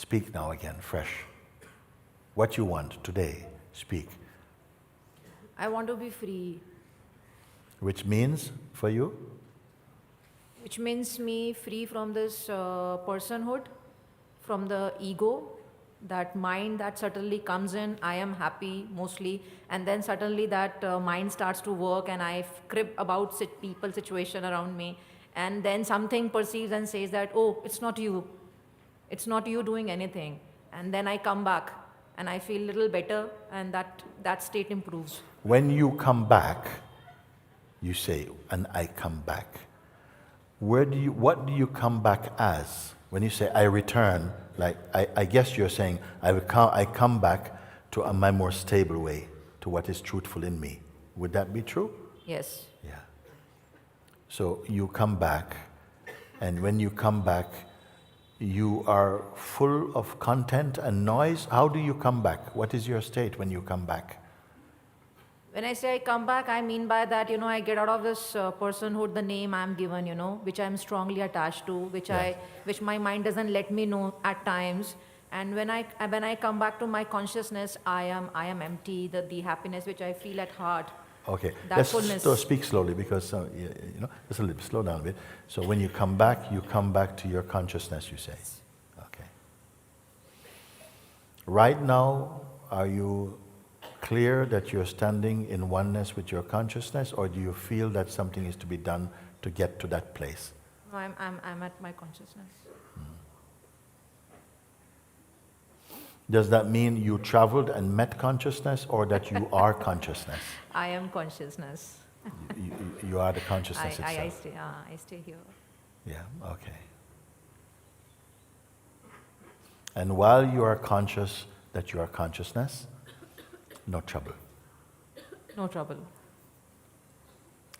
Speak now again, fresh. What you want today, speak. I want to be free, Which means, for you, which means me free from this personhood, from the ego, that mind that suddenly comes in. I am happy mostly, and then suddenly that mind starts to work, and I crib about people, situation around me, and then something perceives and says that, oh, it's not you doing anything, and then I come back, and I feel a little better, and that state improves. when you come back, you say, and I come back. What do you come back as? When you say, I return, like, I guess you're saying, I come back to my more stable way, to what is truthful in me. Would that be true? Yes. Yeah. So you come back, and when you come back, you are full of content and noise. How do you come back? What is your state when you come back? When I say I come back, I mean by that, I get out of this personhood, the name I'm given, which I'm strongly attached to, which my mind doesn't let me know at times. And when I come back to my consciousness, I am empty. The happiness which I feel at heart. Okay, That fullness. let's speak slowly because just a little, slow down a bit. So when you come back to your consciousness, you say. Okay. Right now, are you clear that you're standing in oneness with your consciousness, or do you feel that something is to be done to get to that place? No, I'm at my consciousness. Does that mean you traveled and met consciousness, or that you are consciousness? I am consciousness. You are the consciousness itself. I stay here. Yeah, okay. And while you are conscious that you are consciousness, no trouble. No trouble.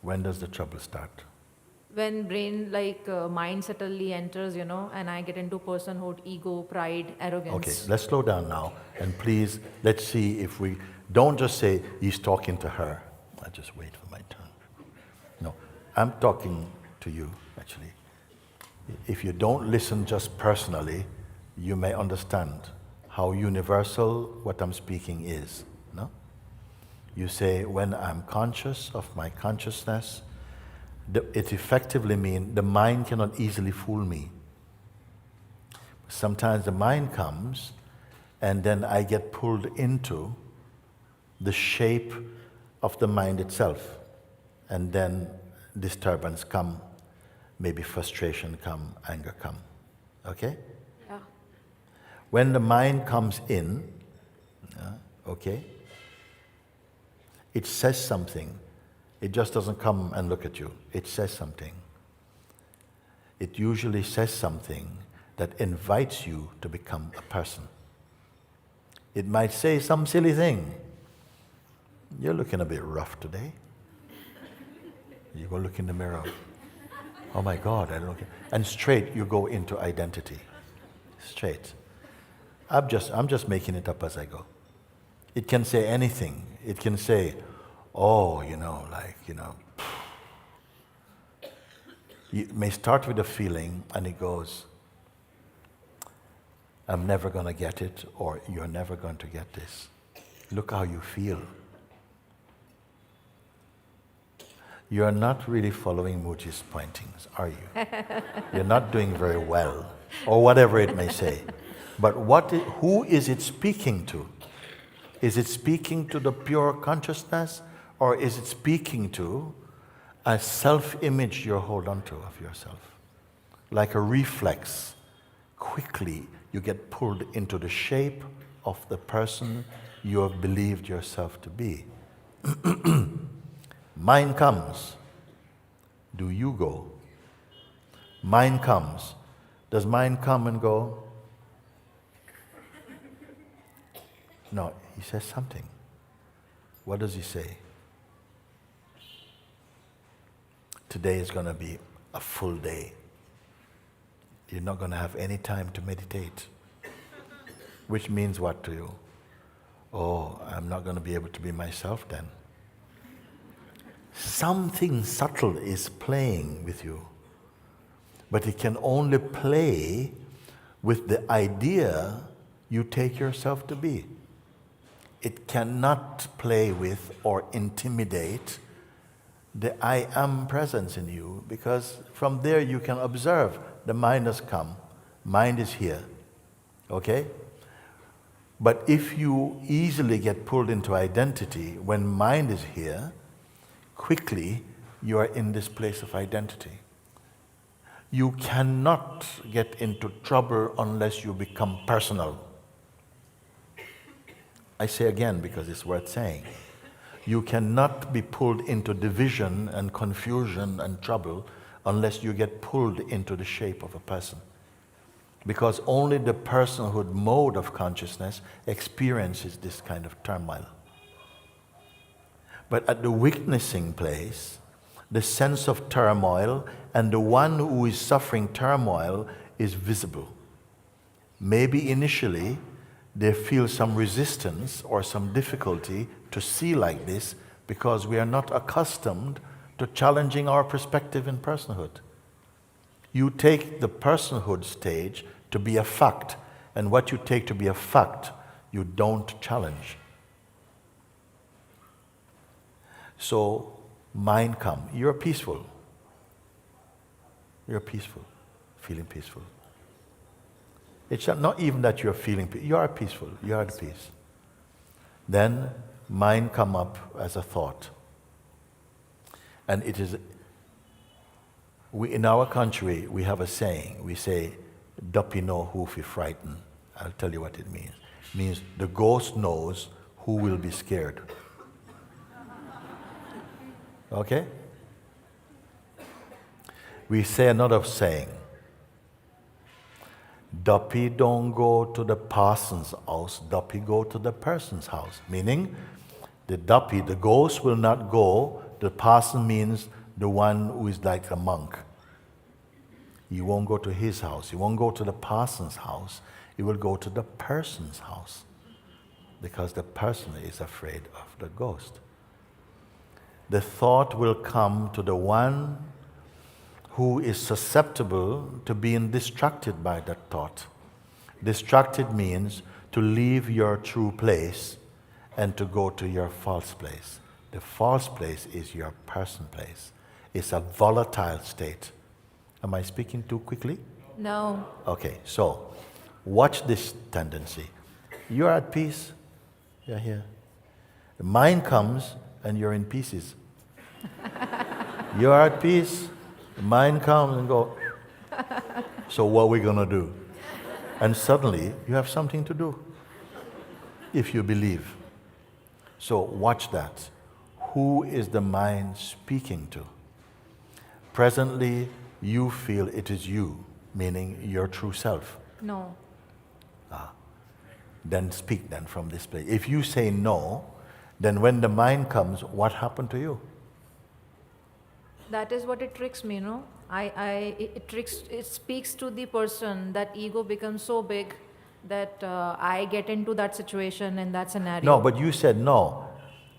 When does the trouble start? When brain, mind suddenly enters, and I get into personhood, ego, pride, arrogance. Okay, let's slow down now, and please, let's see if we don't just say, he's talking to her. I just wait for my turn. No, I'm talking to you, actually. If you don't listen just personally, you may understand how universal what I'm speaking is, no? You say, when I'm conscious of my consciousness, it effectively means the mind cannot easily fool me. Sometimes the mind comes, and then I get pulled into the shape of the mind itself, and then disturbance come, maybe frustration come, anger come. Okay? Yeah. When the mind comes in, okay, it says something. It just doesn't come and look at you. It says something. It usually says something that invites you to become a person. It might say some silly thing. You're looking a bit rough today. You go look in the mirror. Oh my God, I don't look. And straight you go into identity. Straight. I'm just making it up as I go. It can say anything. It can say, oh, you may start with a feeling, and it goes, I'm never going to get it, or you're never going to get this. Look how you feel. You're not really following Muji's pointings, are you? You're not doing very well, or whatever it may say. But who is it speaking to? Is it speaking to the pure consciousness, or is it speaking to a self-image you hold onto of yourself? Like a reflex, quickly you get pulled into the shape of the person you have believed yourself to be. Mind comes. Do you go? Mind comes. Does mind come and go? No, he says something. What does he say? Today is going to be a full day. You're not going to have any time to meditate. Which means what to you? Oh, I'm not going to be able to be myself then. Something subtle is playing with you. But it can only play with the idea you take yourself to be. It cannot play with or intimidate the I am presence in you, because from there you can observe the mind has come, mind is here, okay? But if you easily get pulled into identity when mind is here, quickly you are in this place of identity. You cannot get into trouble unless you become personal. I say again because it's worth saying. You cannot be pulled into division and confusion and trouble unless you get pulled into the shape of a person. Because only the personhood mode of consciousness experiences this kind of turmoil. But at the witnessing place, the sense of turmoil and the one who is suffering turmoil is visible. Maybe initially they feel some resistance or some difficulty to see like this because we are not accustomed to challenging our perspective in personhood. You take the personhood stage to be a fact, and what you take to be a fact, you don't challenge. So, mind come. You're peaceful. You're peaceful, feeling peaceful. It's not even that you're feeling peaceful. You are peaceful. You are at peace. Then mind come up as a thought. And it is, in our country, we have a saying. We say, "Duppy know who fi frighten." I'll tell you what it means. It means the ghost knows who will be scared. Okay? We say another saying. Duppy don't go to the parson's house, Duppy go to the person's house. Meaning, the Duppy, the ghost will not go, the parson means the one who is like a monk. He won't go to his house, he won't go to the parson's house, he will go to the person's house. Because the person is afraid of the ghost. The thought will come to the one who is susceptible to being distracted by that thought. Distracted means to leave your true place and to go to your false place. The false place is your person place. It's a volatile state. Am I speaking too quickly? No. Okay, so watch this tendency. You're at peace, you're here. The mind comes and you're in pieces. You're at peace, the mind comes and go. So what are we going to do? And suddenly you have something to do if you believe. So watch that. Who is the mind speaking to? Presently, you feel it is you, meaning your true self. No. Then speak then from this place. If you say no, then when the mind comes, what happened to you? That is what it tricks me, no? It speaks to the person. That ego becomes so big that I get into that situation in that scenario. No, but you said no.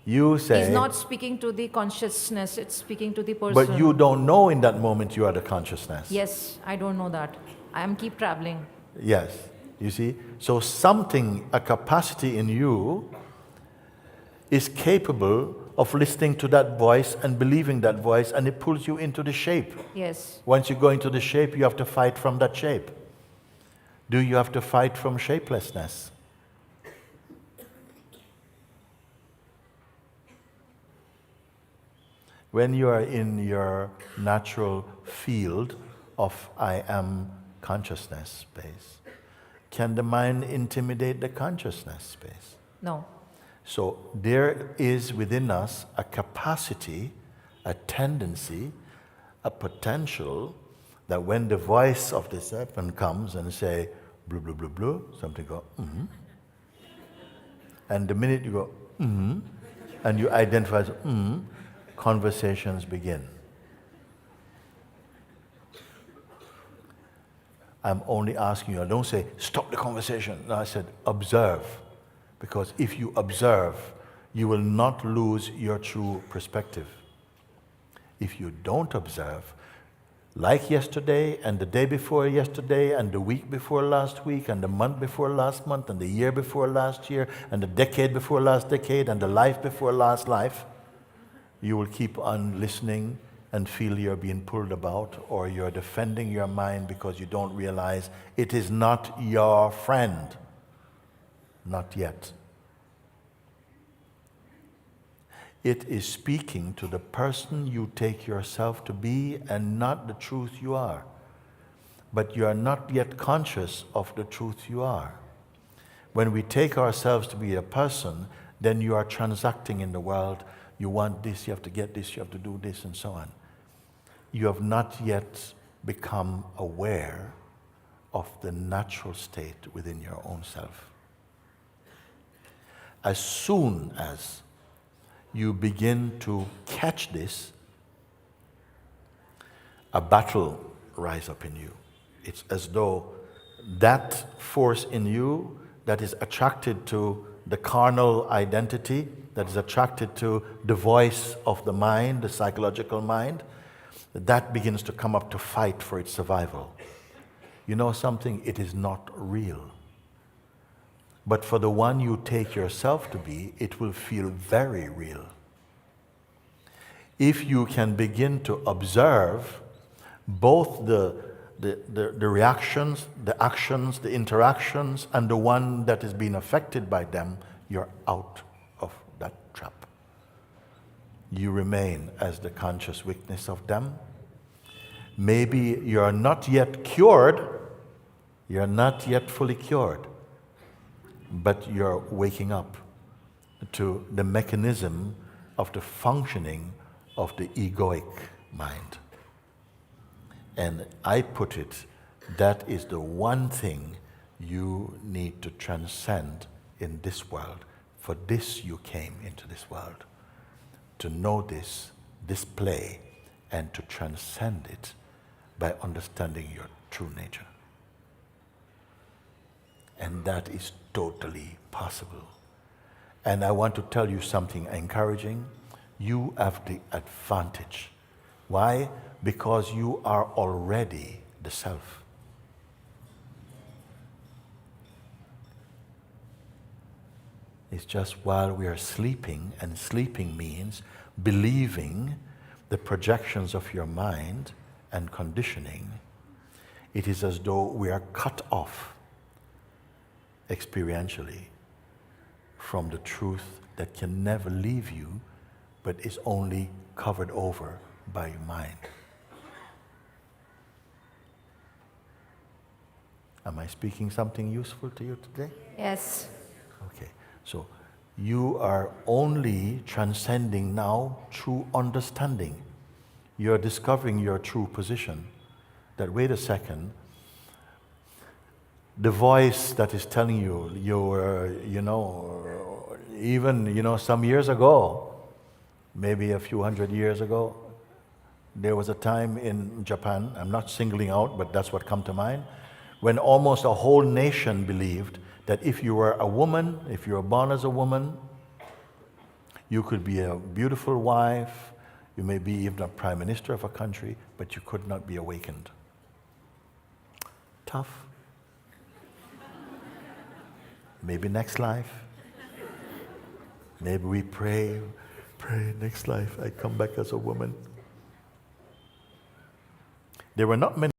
You say... He's not speaking to the consciousness, it's speaking to the person. But you don't know in that moment you are the consciousness. Yes, I don't know that. I am keep traveling. Yes, you see? So something, a capacity in you is capable of listening to that voice and believing that voice, and it pulls you into the shape. Yes. Once you go into the shape, you have to fight from that shape. Do you have to fight from shapelessness? When you are in your natural field of I am consciousness space, can the mind intimidate the consciousness space? No. So there is within us a capacity, a tendency, a potential that when the voice of the serpent comes and say, blue, blue, blue, blue, something go, mm-hmm. And the minute you go, mm-hmm, and you identify as, mm-hmm, conversations begin. I'm only asking you, I don't say, stop the conversation. No, I said, observe. Because if you observe, you will not lose your true perspective. If you don't observe, like yesterday, and the day before yesterday, and the week before last week, and the month before last month, and the year before last year, and the decade before last decade, and the life before last life, you will keep on listening and feel you're being pulled about, or you're defending your mind because you don't realize it is not your friend. Not yet. It is speaking to the person you take yourself to be and not the truth you are. But you are not yet conscious of the truth you are. When we take ourselves to be a person, then you are transacting in the world. You want this, you have to get this, you have to do this, and so on. You have not yet become aware of the natural state within your own self. As soon as you begin to catch this, a battle rises up in you. It's as though that force in you that is attracted to the carnal identity, that is attracted to the voice of the mind, the psychological mind, that begins to come up to fight for its survival. You know something? It is not real. But for the one you take yourself to be, it will feel very real. If you can begin to observe both the reactions, the actions, the interactions, and the one that is being affected by them, you're out of that trap. You remain as the conscious witness of them. Maybe you're not yet cured, you're not yet fully cured, but you're waking up to the mechanism of the functioning of the egoic mind. And I put it, that is the one thing you need to transcend in this world. For this you came into this world. To know this play, and to transcend it by understanding your true nature. And that is totally possible. And I want to tell you something encouraging. You have the advantage. Why? Because you are already the self. It's just while we are sleeping, and sleeping means believing the projections of your mind and conditioning, it is as though we are cut off experientially from the truth that can never leave you, but is only covered over by your mind. Am I speaking something useful to you today? Yes. Okay, so you are only transcending now through understanding. You're discovering your true position. That, wait a second, the voice that is telling you, even some years ago, maybe a few hundred years ago, there was a time in Japan, I'm not singling out, but that's what come to mind, when almost a whole nation believed that if you were a woman, if you were born as a woman, you could be a beautiful wife, you may be even a prime minister of a country, but you could not be awakened. Tough. Maybe next life. Maybe we pray next life I come back as a woman. There were not many